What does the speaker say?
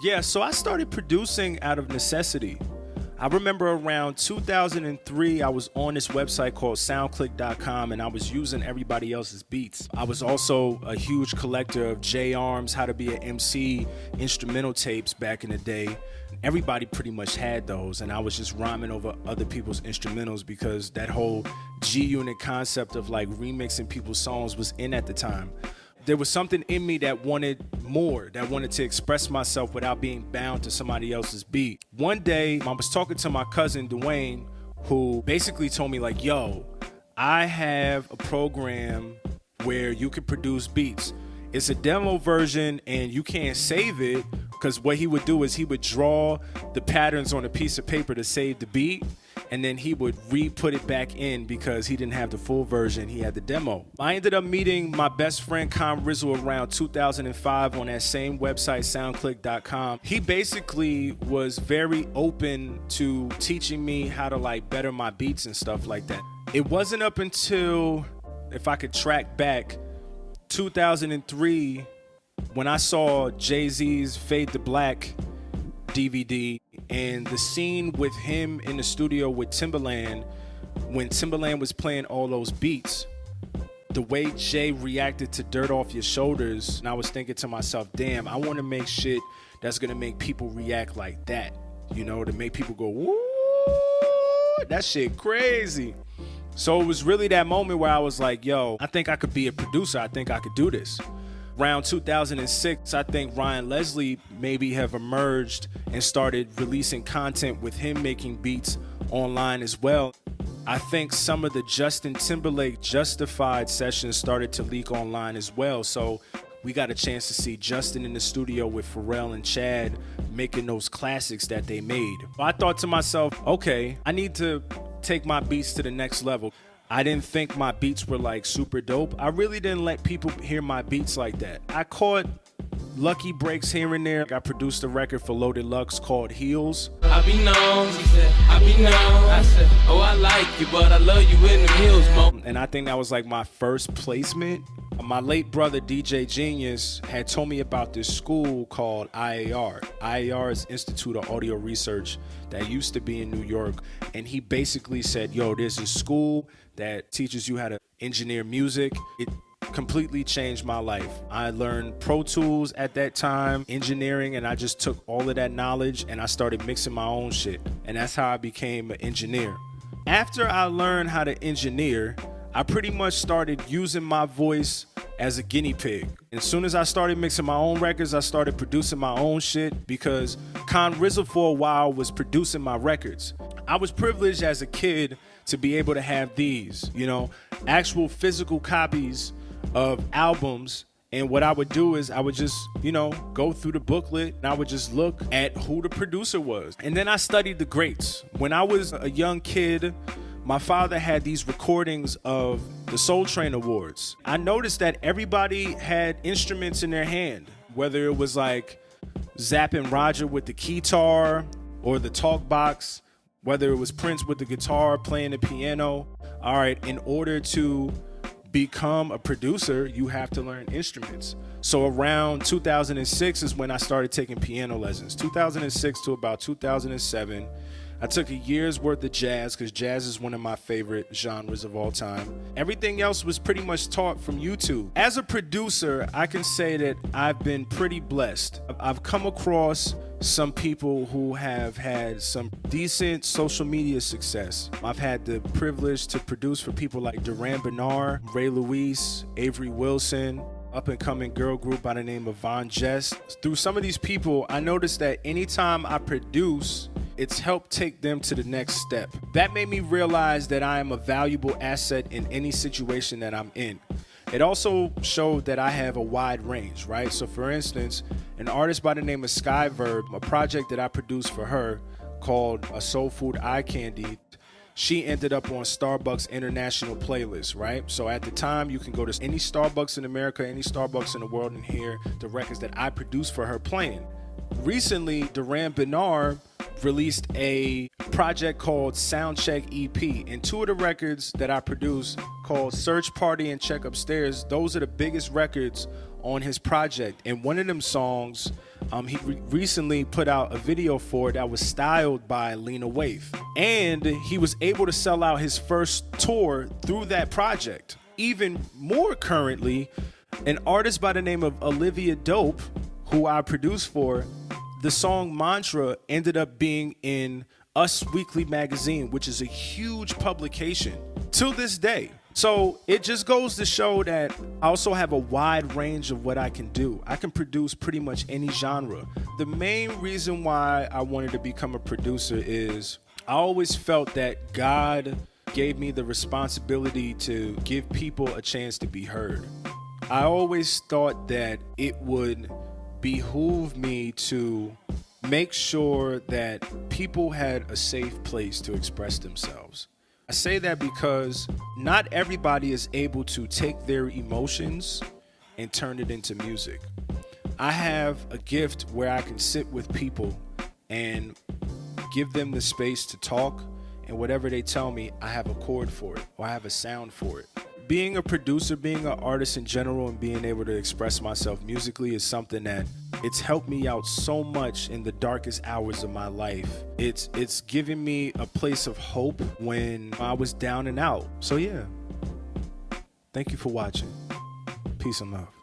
Yeah, so I started producing out of necessity. I remember around 2003, I was on this website called soundclick.com and I was using everybody else's beats. I was also a huge collector of J Arms, How to Be an MC instrumental tapes back in the day. Everybody pretty much had those, and I was just rhyming over other people's instrumentals because that whole G-Unit concept of like remixing people's songs was in at the time. There was something in me that wanted more, that wanted to express myself without being bound to somebody else's beat. One day, I was talking to my cousin, Dwayne, who basically told me like, yo, I have a program where you can produce beats. It's a demo version and you can't save it, because what he would do is he would draw the patterns on a piece of paper to save the beat, and then he would re-put it back in because he didn't have the full version, he had the demo. I ended up meeting my best friend Con Rizzle around 2005 on that same website, soundclick.com. He basically was very open to teaching me how to like better my beats and stuff like that. It wasn't up until, if I could track back, 2003 when I saw Jay-Z's Fade to Black DVD and the scene with him in the studio with Timbaland, when Timbaland was playing all those beats, the way Jay reacted to Dirt Off Your Shoulders, and I was thinking to myself, damn, I want to make shit that's going to make people react like that, you know, to make people go, woo, that shit crazy. So it was really that moment where I was like, yo, I think I could be a producer. I think I could do this. Around 2006, I think Ryan Leslie maybe have emerged and started releasing content with him making beats online as well. I think some of the Justin Timberlake Justified sessions started to leak online as well. So we got a chance to see Justin in the studio with Pharrell and Chad making those classics that they made. I thought to myself, okay, I need to take my beats to the next level. I didn't think my beats were like super dope. I really didn't let people hear my beats like that. I caught lucky breaks here and there. I produced a record for Loaded Lux called Heels. I be known, she said, I be known. I said, oh, I like you, but I love you in the heels, mo. And I think that was like my first placement. My late brother, DJ Genius, had told me about this school called IAR. IAR is Institute of Audio Research that used to be in New York. And he basically said, yo, there's a school that teaches you how to engineer music. It completely changed my life. I learned Pro Tools at that time, engineering, and I just took all of that knowledge and I started mixing my own shit. And that's how I became an engineer. After I learned how to engineer, I pretty much started using my voice as a guinea pig. As soon as I started mixing my own records, I started producing my own shit because Con Rizzle for a while was producing my records. I was privileged as a kid to be able to have these, you know, actual physical copies of albums. And what I would do is I would just, you know, go through the booklet and I would just look at who the producer was. And then I studied the greats. When I was a young kid, my father had these recordings of the Soul Train Awards. I noticed that everybody had instruments in their hand, whether it was like Zapp and Roger with the keytar or the talk box, whether it was Prince with the guitar playing the piano. All right, in order to become a producer, you have to learn instruments. So around 2006 is when I started taking piano lessons. 2006 to about 2007. I took a year's worth of jazz because jazz is one of my favorite genres of all time. Everything else was pretty much taught from YouTube. As a producer, I can say that I've been pretty blessed. I've come across some people who have had some decent social media success. I've had the privilege to produce for people like Duran Bernard, Ray Luis, Avery Wilson, up-and-coming girl group by the name of Von Jess. Through some of these people, I noticed that anytime I produce, it's helped take them to the next step. That made me realize that I am a valuable asset in any situation that I'm in. It also showed that I have a wide range, right? So for instance, an artist by the name of Skyverb, a project that I produced for her called A Soul Food Eye Candy, she ended up on Starbucks International playlist, right? So at the time, you can go to any Starbucks in America, any Starbucks in the world, and hear the records that I produced for her playing. Recently, Duran Bernard released a project called Soundcheck EP. And two of the records that I produced, called Search Party and Check Upstairs, those are the biggest records on his project. And one of them songs, he recently put out a video for it that was styled by Lena Waithe. And he was able to sell out his first tour through that project. Even more currently, an artist by the name of Olivia Dope, who I produced for, the song Mantra ended up being in Us Weekly magazine, which is a huge publication till this day. So it just goes to show that I also have a wide range of what I can do. I can produce pretty much any genre. The main reason why I wanted to become a producer is I always felt that God gave me the responsibility to give people a chance to be heard. I always thought that it would behoove me to make sure that people had a safe place to express themselves. I say that because not everybody is able to take their emotions and turn it into music. I have a gift where I can sit with people and give them the space to talk, and whatever they tell me, I have a chord for it, or I have a sound for it. Being a producer, being an artist in general, and being able to express myself musically is something that it's helped me out so much in the darkest hours of my life. It's given me a place of hope when I was down and out. So yeah, thank you for watching. Peace and love.